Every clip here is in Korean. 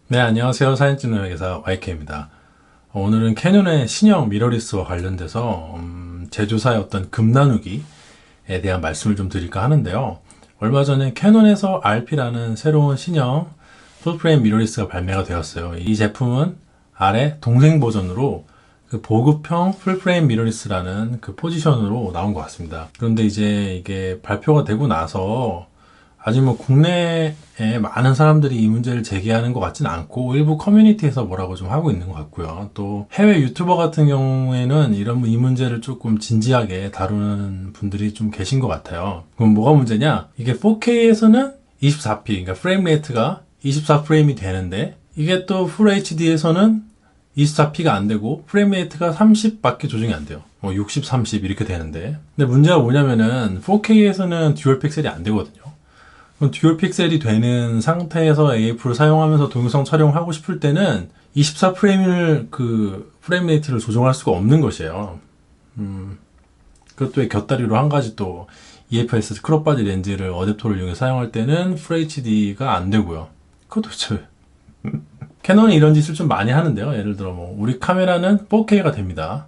네, 안녕하세요. 사진 찍는 회계사 YK입니다. 오늘은 캐논의 신형 미러리스와 관련돼서 제조사의 어떤 금 나누기에 대한 말씀을 좀 드릴까 하는데요. 얼마 전에 캐논에서 RP라는 새로운 신형 풀프레임 미러리스가 발매가 되었어요. 이 제품은 아래 동생 버전으로 그 보급형 풀프레임 미러리스라는 그 포지션으로 나온 것 같습니다. 그런데 이제 이게 발표가 되고 나서 아직 뭐 국내에 많은 사람들이 이 문제를 제기하는 것 같진 않고 일부 커뮤니티에서 뭐라고 좀 하고 있는 것 같고요. 또 해외 유튜버 같은 경우에는 이 문제를 조금 진지하게 다루는 분들이 좀 계신 것 같아요. 그럼 뭐가 문제냐? 이게 4K에서는 24p, 그러니까 프레임 레이트가 24프레임이 되는데 이게 또 풀 HD에서는 24p가 안 되고 프레임 레이트가 30밖에 조정이 안 돼요. 뭐 60, 30 이렇게 되는데 근데 문제가 뭐냐면은 4K에서는 듀얼 픽셀이 안 되거든요. 그럼 듀얼 픽셀이 되는 상태에서 AF를 사용하면서 동영상 촬영하고 싶을 때는 24프레임을 그 프레임 레이트를 조정할 수가 없는 것이에요. 그것도 곁다리로 한 가지 또 EFS 크롭 바디 렌즈를 어댑터를 이용해 사용할 때는 FHD가 안 되고요. 그것도 캐논이 이런 짓을 좀 많이 하는데요. 예를 들어 뭐 우리 카메라는 4K가 됩니다.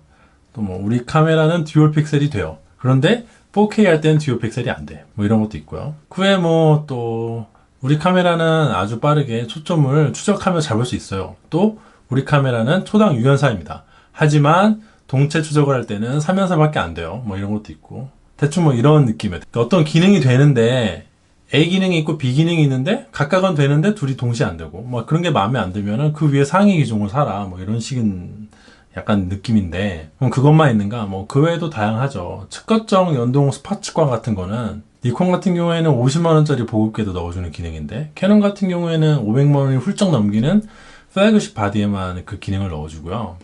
또 뭐 우리 카메라는 듀얼 픽셀이 돼요. 그런데 4K 할 때는 듀오 픽셀이 안 돼. 뭐 이런 것도 있고요. 그 외에 뭐 또 우리 카메라는 아주 빠르게 초점을 추적하며 잡을 수 있어요. 또 우리 카메라는 초당 6연사입니다. 하지만 동체 추적을 할 때는 3연사밖에 안 돼요. 뭐 이런 것도 있고. 대충 뭐 이런 느낌이에요. 그러니까 어떤 기능이 되는데 A 기능이 있고 B 기능이 있는데 각각은 되는데 둘이 동시에 안 되고 뭐 그런 게 마음에 안 들면은 그 위에 상위 기종을 사라. 뭐 이런 식은 약간 느낌인데 그럼 그것만 있는가? 뭐 그 외에도 다양하죠. 측거정 연동 스팟 측광 같은 거는 니콘 같은 경우에는 50만원짜리 보급계도 넣어주는 기능인데 캐논 같은 경우에는 500만원이 훌쩍 넘기는 플래그십 바디에만 그 기능을 넣어주고요.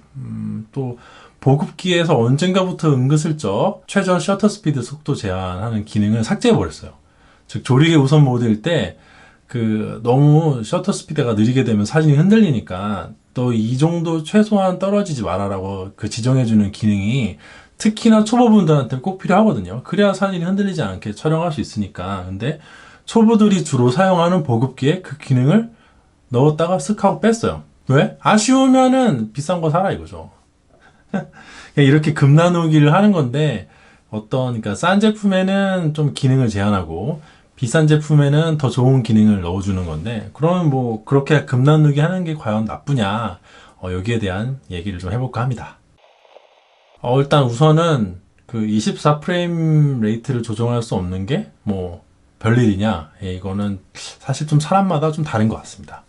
또 보급기에서 언젠가부터 은근슬쩍 최저 셔터 스피드 속도 제한하는 기능을 삭제해버렸어요. 즉 조리개 우선 모드일 때 그 너무 셔터 스피드가 느리게 되면 사진이 흔들리니까 또 이 정도 최소한 떨어지지 말아라고 그 지정해주는 기능이 특히나 초보분들한테 꼭 필요하거든요. 그래야 사진이 흔들리지 않게 촬영할 수 있으니까. 근데 초보들이 주로 사용하는 보급기에 그 기능을 넣었다가 쓱 하고 뺐어요. 왜? 아쉬우면은 비싼 거 사라 이거죠. 이렇게 금 나누기를 하는 건데 그러니까 싼 제품에는 좀 기능을 제한하고 비싼 제품에는 더 좋은 기능을 넣어주는 건데 그러면 뭐 그렇게 금 나누기 하는 게 과연 나쁘냐 여기에 대한 얘기를 좀 해볼까 합니다. 일단 우선은 그 24프레임 레이트를 조정할 수 없는 게 뭐 별일이냐? 이거는 사실 좀 사람마다 좀 다른 것 같습니다.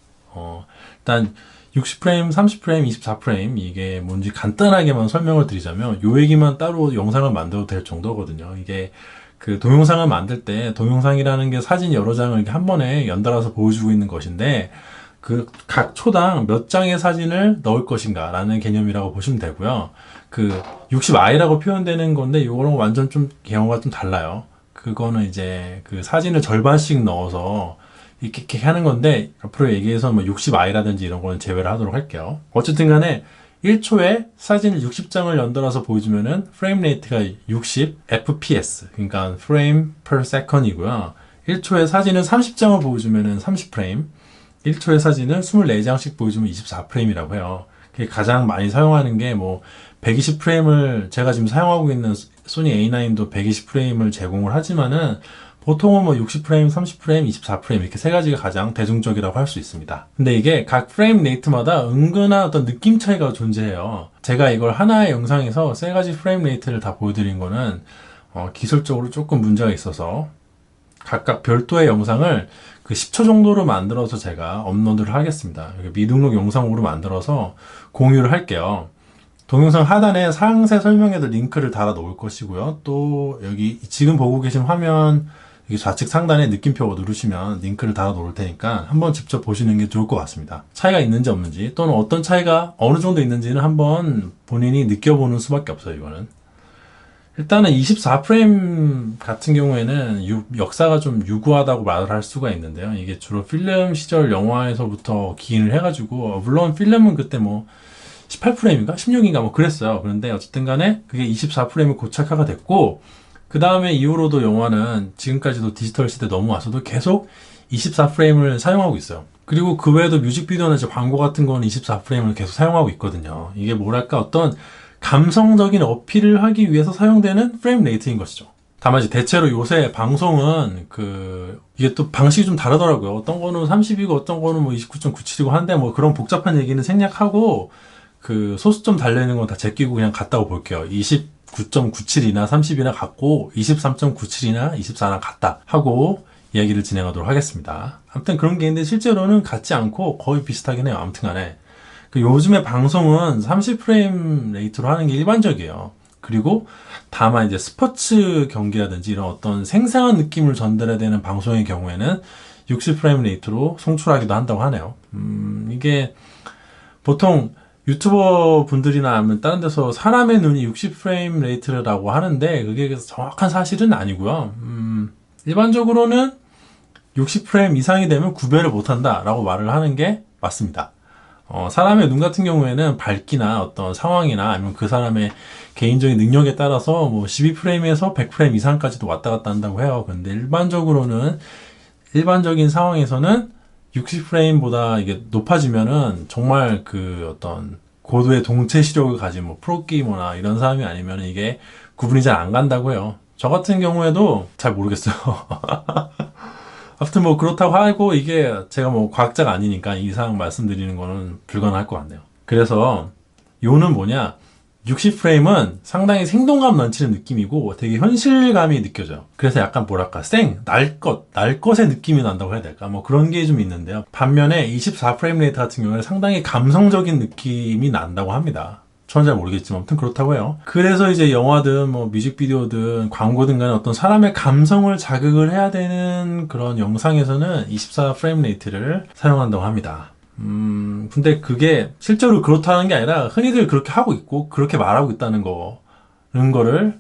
일단 60프레임, 30프레임, 24프레임 이게 뭔지 간단하게만 설명을 드리자면 요 얘기만 따로 영상을 만들어도 될 정도거든요. 이게 그 동영상을 만들 때 동영상이라는 게 사진 여러 장을 이렇게 한 번에 연달아서 보여주고 있는 것인데 그 각 초당 몇 장의 사진을 넣을 것인가 라는 개념이라고 보시면 되고요. 그 60i라고 표현되는 건데 이거는 완전 좀 경우가 좀 달라요. 그거는 이제 그 사진을 절반씩 넣어서 이렇게 하는 건데 앞으로 얘기해서 뭐 60i라든지 이런 거는 제외를 하도록 할게요. 어쨌든 간에 1초에 사진을 60장을 연달아서 보여주면은 프레임 레이트가 60 fps 그러니까 프레임 per second이고요. 1초에 사진을 30장을 보여주면은 30프레임 1초의 사진을 24장씩 보여주면 24프레임이라고 해요. 그게 가장 많이 사용하는 게 뭐 120프레임을 제가 지금 사용하고 있는 소니 A9도 120프레임을 제공을 하지만은 보통은 뭐 60프레임, 30프레임, 24프레임 이렇게 세 가지가 가장 대중적이라고 할 수 있습니다. 근데 이게 각 프레임 레이트마다 은근한 어떤 느낌 차이가 존재해요. 제가 이걸 하나의 영상에서 세 가지 프레임 레이트를 다 보여드린 거는 기술적으로 조금 문제가 있어서 각각 별도의 영상을 그 10초 정도로 만들어서 제가 업로드를 하겠습니다. 미등록 영상으로 만들어서 공유를 할게요. 동영상 하단에 상세 설명에도 링크를 달아 놓을 것이고요. 또 여기 지금 보고 계신 화면 여기 좌측 상단에 느낌표 누르시면 링크를 달아 놓을 테니까 한번 직접 보시는 게 좋을 것 같습니다. 차이가 있는지 없는지 또는 어떤 차이가 어느 정도 있는지는 한번 본인이 느껴보는 수밖에 없어요. 이거는 일단은 24프레임 같은 경우에는 역사가 좀 유구하다고 말을 할 수가 있는데요. 이게 주로 필름 시절 영화에서부터 기인을 해가지고 물론 필름은 그때 뭐 18프레임인가? 16인가 뭐 그랬어요. 그런데 어쨌든 간에 그게 24프레임이 고착화가 됐고 그 다음에 이후로도 영화는 지금까지도 디지털 시대 넘어와서도 계속 24프레임을 사용하고 있어요. 그리고 그 외에도 뮤직비디오나 이제 광고 같은 거는 24프레임을 계속 사용하고 있거든요. 이게 뭐랄까 어떤 감성적인 어필을 하기 위해서 사용되는 프레임 레이트인 것이죠. 다만 이제 대체로 요새 방송은 이게 또 방식이 좀 다르더라고요. 어떤 거는 30이고 어떤 거는 뭐 29.97이고 한데 뭐 그런 복잡한 얘기는 생략하고 소수점 달려있는 건 다 제끼고 그냥 같다고 볼게요. 29.97이나 30이나 같고 23.97이나 24나 같다 하고 이야기를 진행하도록 하겠습니다. 아무튼 그런 게 있는데 실제로는 같지 않고 거의 비슷하긴 해요. 아무튼 간에 요즘에 방송은 30프레임 레이트로 하는 게 일반적이에요. 그리고 다만 이제 스포츠 경기라든지 이런 어떤 생생한 느낌을 전달해야 되는 방송의 경우에는 60프레임 레이트로 송출하기도 한다고 하네요. 이게 보통 유튜버 분들이나 아니면 다른 데서 사람의 눈이 60프레임 레이트라고 하는데 그게 정확한 사실은 아니고요. 일반적으로는 60프레임 이상이 되면 구별을 못한다 라고 말을 하는 게 맞습니다. 사람의 눈 같은 경우에는 밝기나 어떤 상황이나 아니면 그 사람의 개인적인 능력에 따라서 뭐 12프레임에서 100프레임 이상까지도 왔다 갔다 한다고 해요. 근데 일반적인 상황에서는 60프레임보다 이게 높아지면은 정말 어떤 고도의 동체 시력을 가진 뭐 프로게이머나 이런 사람이 아니면 이게 구분이 잘 안 간다고 해요. 저 같은 경우에도 잘 모르겠어요. 아무튼 뭐 그렇다고 하고 이게 제가 뭐 과학자가 아니니까 이상 말씀드리는 거는 불가능할 것 같네요. 그래서 요는 뭐냐? 60프레임은 상당히 생동감 넘치는 느낌이고 되게 현실감이 느껴져요. 그래서 약간 뭐랄까 날 것의 느낌이 난다고 해야 될까? 뭐 그런 게 좀 있는데요. 반면에 24프레임 레이트 같은 경우는 상당히 감성적인 느낌이 난다고 합니다. 저는 잘 모르겠지만 아무튼 그렇다고 해요. 그래서 이제 영화든 뭐 뮤직비디오든 광고든 간에 어떤 사람의 감성을 자극을 해야 되는 그런 영상에서는 24프레임 레이트를 사용한다고 합니다. 근데 그게 실제로 그렇다는 게 아니라 흔히들 그렇게 하고 있고 그렇게 말하고 있다는 거를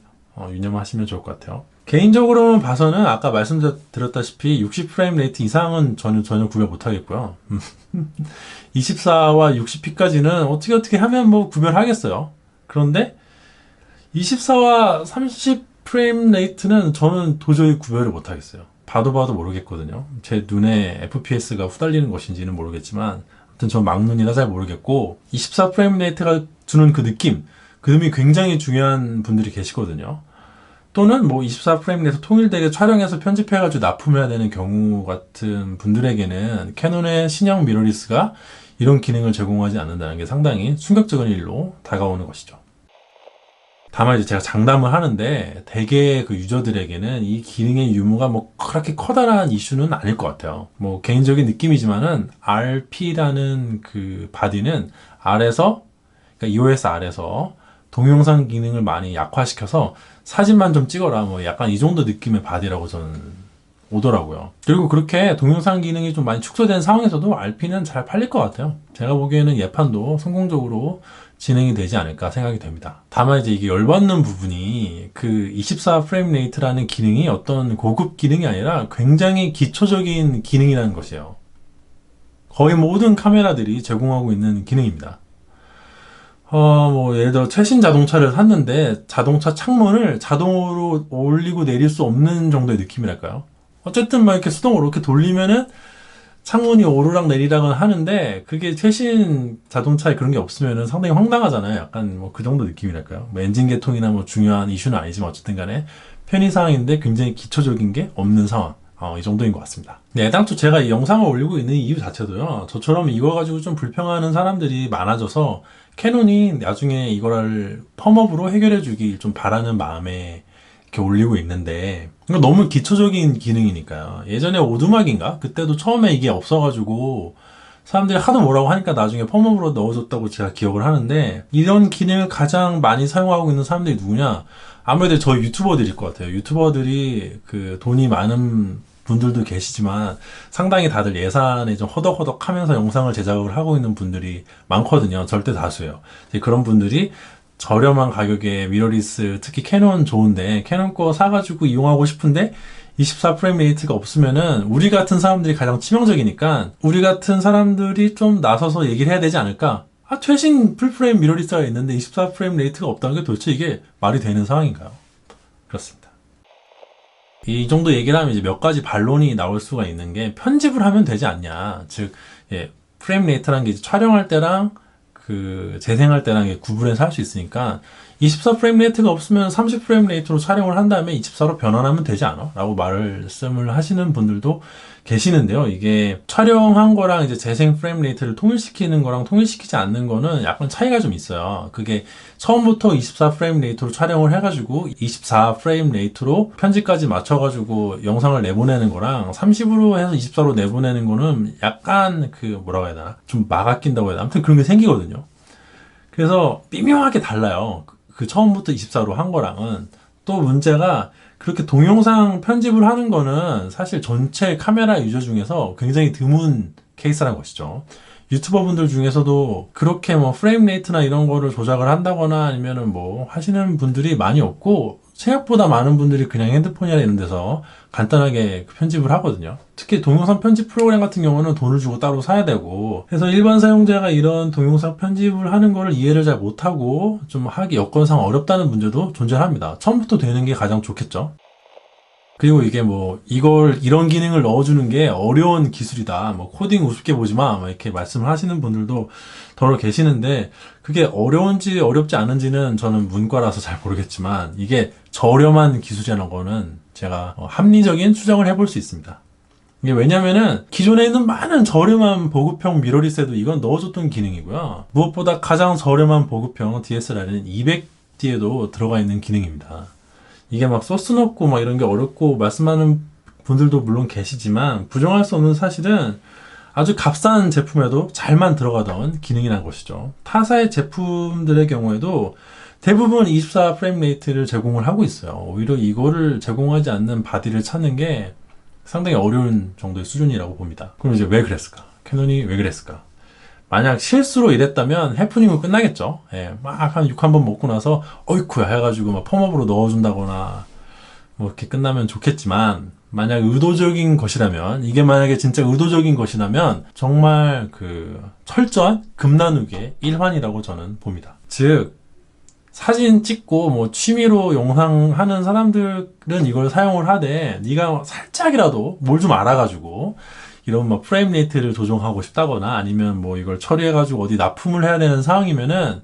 유념하시면 좋을 것 같아요. 개인적으로 봐서는 아까 말씀드렸다시피 60프레임 레이트 이상은 전혀 구별 못하겠고요. 24와 60p까지는 어떻게 하면 뭐 구별하겠어요. 그런데 24와 30프레임 레이트는 저는 도저히 구별을 못하겠어요. 봐도 모르겠거든요. 제 눈에 FPS가 후달리는 것인지는 모르겠지만 아무튼 저 막눈이라 잘 모르겠고 24프레임 레이트가 주는 그 느낌이 굉장히 중요한 분들이 계시거든요. 또는 뭐 24프레임 내에서 통일되게 촬영해서 편집해가지고 납품해야 되는 경우 같은 분들에게는 캐논의 신형 미러리스가 이런 기능을 제공하지 않는다는 게 상당히 충격적인 일로 다가오는 것이죠. 다만 이제 제가 장담을 하는데 대개 그 유저들에게는 이 기능의 유무가 뭐 그렇게 커다란 이슈는 아닐 것 같아요. 뭐 개인적인 느낌이지만은 RP라는 그 바디는 그러니까 iOS R에서 동영상 기능을 많이 약화시켜서 사진만 좀 찍어라 뭐 약간 이 정도 느낌의 바디라고 저는 오더라고요. 그리고 그렇게 동영상 기능이 좀 많이 축소된 상황에서도 RP는 잘 팔릴 것 같아요. 제가 보기에는 예판도 성공적으로 진행이 되지 않을까 생각이 됩니다. 다만 이제 이게 열받는 부분이 그 24프레임 레이트라는 기능이 어떤 고급 기능이 아니라 굉장히 기초적인 기능이라는 것이에요. 거의 모든 카메라들이 제공하고 있는 기능입니다. 뭐 예를 들어 최신 자동차를 샀는데 자동차 창문을 자동으로 올리고 내릴 수 없는 정도의 느낌이랄까요? 어쨌든 막 이렇게 수동으로 이렇게 돌리면은 창문이 오르락 내리락은 하는데 그게 최신 자동차에 그런 게 없으면은 상당히 황당하잖아요. 약간 뭐 그 정도 느낌이랄까요? 뭐 엔진 개통이나 뭐 중요한 이슈는 아니지만 어쨌든 간에 편의 사항인데 굉장히 기초적인 게 없는 상황. 이 정도인 것 같습니다. 네, 애당초 제가 이 영상을 올리고 있는 이유 자체도요. 저처럼 이거 가지고 좀 불평하는 사람들이 많아져서 캐논이 나중에 이거를 펌업으로 해결해 주길 좀 바라는 마음에 이렇게 올리고 있는데 이거 너무 기초적인 기능이니까요. 예전에 오두막인가? 그때도 처음에 이게 없어가지고 사람들이 하도 뭐라고 하니까 나중에 펌업으로 넣어줬다고 제가 기억을 하는데 이런 기능을 가장 많이 사용하고 있는 사람들이 누구냐? 아무래도 저희 유튜버들일 것 같아요. 유튜버들이 그 돈이 많은 분들도 계시지만 상당히 다들 예산에 좀 허덕허덕 하면서 영상을 제작을 하고 있는 분들이 많거든요. 절대 다수예요. 그런 분들이 저렴한 가격에 미러리스, 특히 캐논 좋은데 캐논 거 사가지고 이용하고 싶은데 24프레임 레이트가 없으면은 우리 같은 사람들이 가장 치명적이니까 우리 같은 사람들이 좀 나서서 얘기를 해야 되지 않을까? 최신 풀프레임 미러리스가 있는데 24프레임 레이트가 없다는 게 도대체 이게 말이 되는 상황인가요? 그렇습니다. 이 정도 얘기를 하면 이제 몇 가지 반론이 나올 수가 있는 게 편집을 하면 되지 않냐. 즉, 예, 프레임 레이트라는 게 이제 촬영할 때랑 그 재생할 때랑 이게 구분해서 할 수 있으니까 24 프레임 레이트가 없으면 30 프레임 레이트로 촬영을 한 다음에 24로 변환하면 되지 않아? 라고 말씀을 하시는 분들도 계시는데요. 이게 촬영한 거랑 이제 재생 프레임 레이트를 통일시키는 거랑 통일시키지 않는 거는 약간 차이가 좀 있어요. 그게 처음부터 24 프레임 레이트로 촬영을 해가지고 24 프레임 레이트로 편집까지 맞춰가지고 영상을 내보내는 거랑 30으로 해서 24로 내보내는 거는 약간 그 뭐라고 해야 되나? 좀 막 아낀다고 해야 되나? 아무튼 그런 게 생기거든요. 그래서 미묘하게 달라요. 그 처음부터 24로 한 거랑은. 또 문제가 그렇게 동영상 편집을 하는 거는 사실 전체 카메라 유저 중에서 굉장히 드문 케이스라는 것이죠. 유튜버 분들 중에서도 그렇게 뭐 프레임 레이트나 이런 거를 조작을 한다거나 아니면은 뭐 하시는 분들이 많이 없고, 생각보다 많은 분들이 그냥 핸드폰이나 이런 데서 간단하게 편집을 하거든요. 특히 동영상 편집 프로그램 같은 경우는 돈을 주고 따로 사야 되고, 그래서 일반 사용자가 이런 동영상 편집을 하는 거를 이해를 잘 못하고 좀 하기 여건상 어렵다는 문제도 존재합니다. 처음부터 되는 게 가장 좋겠죠. 그리고 이게 뭐 이런 기능을 넣어주는 게 어려운 기술이다, 뭐 코딩 우습게 보지 마, 막 이렇게 말씀을 하시는 분들도 더러 계시는데, 그게 어려운지 어렵지 않은지는 저는 문과라서 잘 모르겠지만 이게 저렴한 기술이라는 거는 제가 합리적인 추정을 해볼 수 있습니다. 이게 왜냐면은 기존에 있는 많은 저렴한 보급형 미러리스에도 이건 넣어줬던 기능이고요. 무엇보다 가장 저렴한 보급형 DSLR은 200D에도 들어가 있는 기능입니다. 이게 막 소스 넣고 막 이런 게 어렵고 말씀하는 분들도 물론 계시지만, 부정할 수 없는 사실은 아주 값싼 제품에도 잘만 들어가던 기능이라는 것이죠. 타사의 제품들의 경우에도 대부분 24 프레임 레이트를 제공을 하고 있어요. 오히려 이거를 제공하지 않는 바디를 찾는 게 상당히 어려운 정도의 수준이라고 봅니다. 그럼 이제 왜 그랬을까? 캐논이 왜 그랬을까? 만약 실수로 이랬다면 해프닝은 끝나겠죠. 예, 막 한 욕 한 번 먹고 나서 어이쿠야 해가지고 막 펌업으로 넣어준다거나 뭐 이렇게 끝나면 좋겠지만, 만약 의도적인 것이라면, 이게 만약에 진짜 의도적인 것이라면 정말 그 철저한 금나누기의 일환이라고 저는 봅니다. 즉, 사진 찍고 뭐 취미로 영상 하는 사람들은 이걸 사용을 하되, 네가 살짝이라도 뭘 좀 알아가지고 이런 뭐 프레임 레이트를 조정하고 싶다거나 아니면 뭐 이걸 처리해가지고 어디 납품을 해야 되는 상황이면은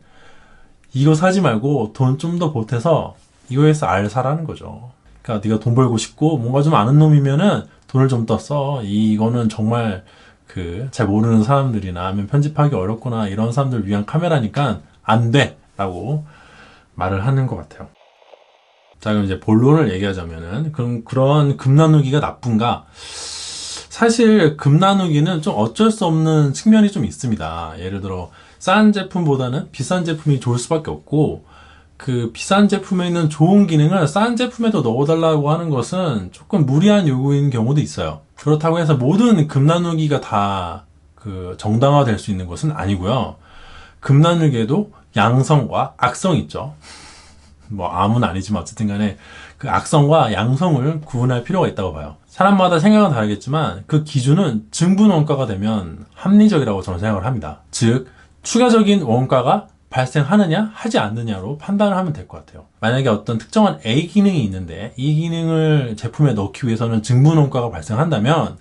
이거 사지 말고 돈 좀 더 보태서 이거에서 알 사라는 거죠. 그러니까 네가 돈 벌고 싶고 뭔가 좀 아는 놈이면은 돈을 좀 더 써. 이거는 정말 그 잘 모르는 사람들이나 아니면 편집하기 어렵거나 이런 사람들 위한 카메라니까 안 돼! 라고 말을 하는 것 같아요. 자, 그럼 이제 본론을 얘기하자면은, 그럼 그런 금나누기가 나쁜가? 사실 금나누기는 좀 어쩔 수 없는 측면이 좀 있습니다. 예를 들어 싼 제품보다는 비싼 제품이 좋을 수밖에 없고, 그 비싼 제품에 있는 좋은 기능을 싼 제품에도 넣어달라고 하는 것은 조금 무리한 요구인 경우도 있어요. 그렇다고 해서 모든 금나누기가 다 그 정당화될 수 있는 것은 아니고요. 금나누기에도 양성과 악성이 있죠. 뭐 암은 아니지만 어쨌든 간에 그 악성과 양성을 구분할 필요가 있다고 봐요. 사람마다 생각은 다르겠지만 그 기준은 증분 원가가 되면 합리적이라고 저는 생각을 합니다. 즉, 추가적인 원가가 발생하느냐 하지 않느냐로 판단을 하면 될 것 같아요. 만약에 어떤 특정한 A 기능이 있는데 이 기능을 제품에 넣기 위해서는 증분 원가가 발생한다면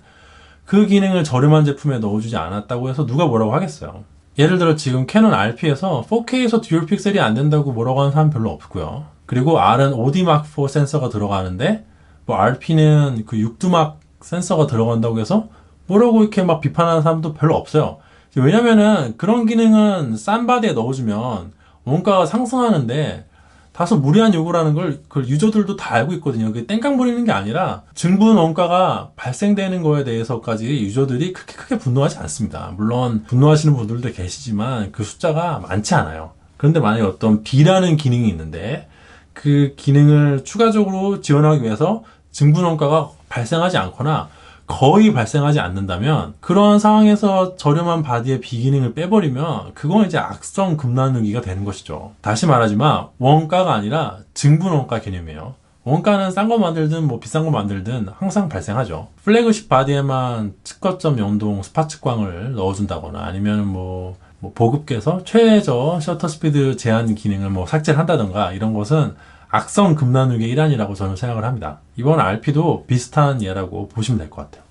그 기능을 저렴한 제품에 넣어주지 않았다고 해서 누가 뭐라고 하겠어요. 예를 들어 지금 캐논 RP에서 4K에서 듀얼 픽셀이 안 된다고 뭐라고 하는 사람 별로 없고요. 그리고 R은 5D Mark IV 센서가 들어가는데 뭐 RP는 그 6두 막 센서가 들어간다고 해서 뭐라고 이렇게 막 비판하는 사람도 별로 없어요. 왜냐면은 그런 기능은 싼 바디에 넣어주면 원가가 상승하는데 다소 무리한 요구라는 걸 그 유저들도 다 알고 있거든요. 그게 땡깡 부리는 게 아니라 증분 원가가 발생되는 거에 대해서까지 유저들이 그렇게 크게 분노하지 않습니다. 물론 분노하시는 분들도 계시지만 그 숫자가 많지 않아요. 그런데 만약에 어떤 B라는 기능이 있는데 그 기능을 추가적으로 지원하기 위해서 증분 원가가 발생하지 않거나 거의 발생하지 않는다면, 그런 상황에서 저렴한 바디의 비기능을 빼버리면 그건 이제 악성 금나누기가 되는 것이죠. 다시 말하지만 원가가 아니라 증분 원가 개념이에요. 원가는 싼 거 만들든 뭐 비싼 거 만들든 항상 발생하죠. 플래그십 바디에만 측거점 연동 스팟 측광을 넣어준다거나 아니면 뭐 보급계에서 최저 셔터 스피드 제한 기능을 뭐 삭제를 한다던가, 이런 것은 악성 금나누기의 일환이라고 저는 생각을 합니다. 이번 RP도 비슷한 예라고 보시면 될 것 같아요.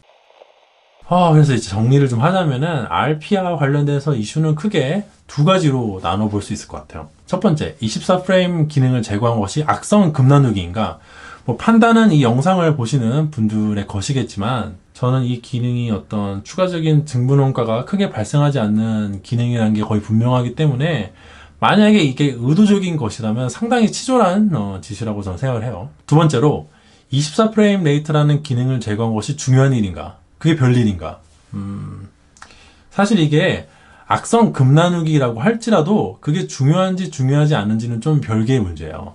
그래서 이제 정리를 좀 하자면은 RP와 관련돼서 이슈는 크게 두 가지로 나눠볼 수 있을 것 같아요. 첫 번째, 24프레임 기능을 제거한 것이 악성 급나누기인가? 뭐 판단은 이 영상을 보시는 분들의 것이겠지만 저는 이 기능이 어떤 추가적인 증분원가가 크게 발생하지 않는 기능이라는 게 거의 분명하기 때문에 만약에 이게 의도적인 것이라면 상당히 치졸한 짓이라고 저는 생각을 해요. 두 번째로 24프레임 레이트라는 기능을 제거한 것이 중요한 일인가? 그게 별일인가? 사실 이게 악성 급나누기라고 할지라도 그게 중요한지 중요하지 않은지는 좀 별개의 문제예요.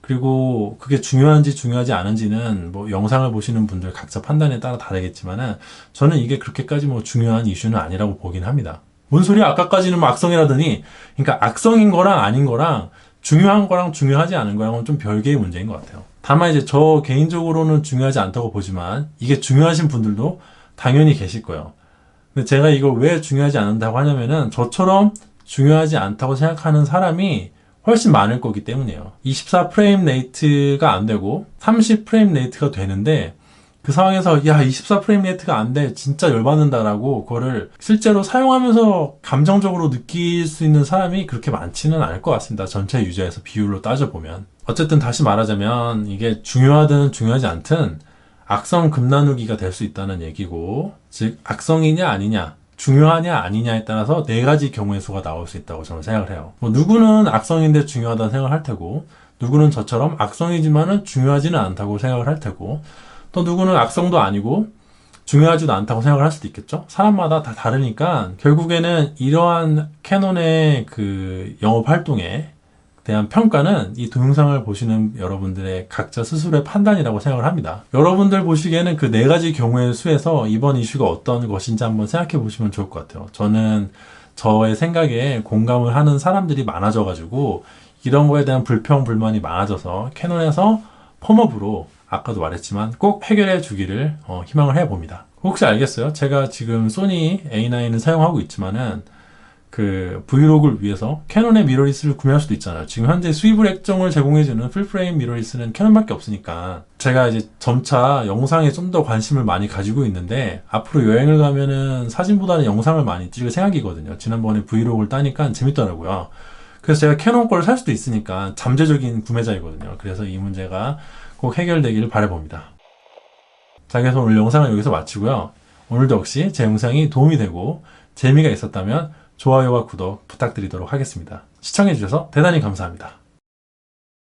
그리고 그게 중요한지 중요하지 않은지는 뭐 영상을 보시는 분들 각자 판단에 따라 다르겠지만은 저는 이게 그렇게까지 뭐 중요한 이슈는 아니라고 보긴 합니다. 뭔 소리야? 아까까지는 뭐 악성이라더니. 그러니까 악성인 거랑 아닌 거랑 중요한 거랑 중요하지 않은 거랑은 좀 별개의 문제인 것 같아요. 다만 이제 저 개인적으로는 중요하지 않다고 보지만 이게 중요하신 분들도 당연히 계실 거예요. 근데 제가 이걸 왜 중요하지 않는다고 하냐면은 저처럼 중요하지 않다고 생각하는 사람이 훨씬 많을 거기 때문이에요. 24프레임 레이트가 안 되고 30프레임 레이트가 되는데 그 상황에서 야 24프레임 레이트가 안 돼 진짜 열받는다라고 그거를 실제로 사용하면서 감정적으로 느낄 수 있는 사람이 그렇게 많지는 않을 것 같습니다. 전체 유저에서 비율로 따져보면. 어쨌든 다시 말하자면 이게 중요하든 중요하지 않든 악성 급나누기가 될 수 있다는 얘기고, 즉 악성이냐 아니냐 중요하냐 아니냐에 따라서 네 가지 경우의 수가 나올 수 있다고 저는 생각을 해요. 뭐 누구는 악성인데 중요하다는 생각을 할 테고, 누구는 저처럼 악성이지만은 중요하지는 않다고 생각을 할 테고, 또 누구는 악성도 아니고 중요하지도 않다고 생각을 할 수도 있겠죠. 사람마다 다 다르니까 결국에는 이러한 캐논의 그 영업 활동에 대한 평가는 이 동영상을 보시는 여러분들의 각자 스스로의 판단이라고 생각을 합니다. 여러분들 보시기에는 그 네 가지 경우의 수에서 이번 이슈가 어떤 것인지 한번 생각해 보시면 좋을 것 같아요. 저는 저의 생각에 공감을 하는 사람들이 많아져가지고 이런 거에 대한 불평, 불만이 많아져서 캐논에서 펌업으로 아까도 말했지만 꼭 해결해 주기를 희망을 해봅니다. 혹시 알겠어요? 제가 지금 소니 A9을 사용하고 있지만은 그 브이로그를 위해서 캐논의 미러리스를 구매할 수도 있잖아요. 지금 현재 수입을 액정을 제공해주는 풀프레임 미러리스는 캐논밖에 없으니까 제가 이제 점차 영상에 좀 더 관심을 많이 가지고 있는데 앞으로 여행을 가면은 사진보다는 영상을 많이 찍을 생각이거든요. 지난번에 브이로그를 따니까 재밌더라고요. 그래서 제가 캐논 걸 살 수도 있으니까 잠재적인 구매자이거든요. 그래서 이 문제가 꼭 해결되기를 바라봅니다. 자, 그래서 오늘 영상은 여기서 마치고요. 오늘도 역시 제 영상이 도움이 되고 재미가 있었다면 좋아요와 구독 부탁드리도록 하겠습니다. 시청해주셔서 대단히 감사합니다.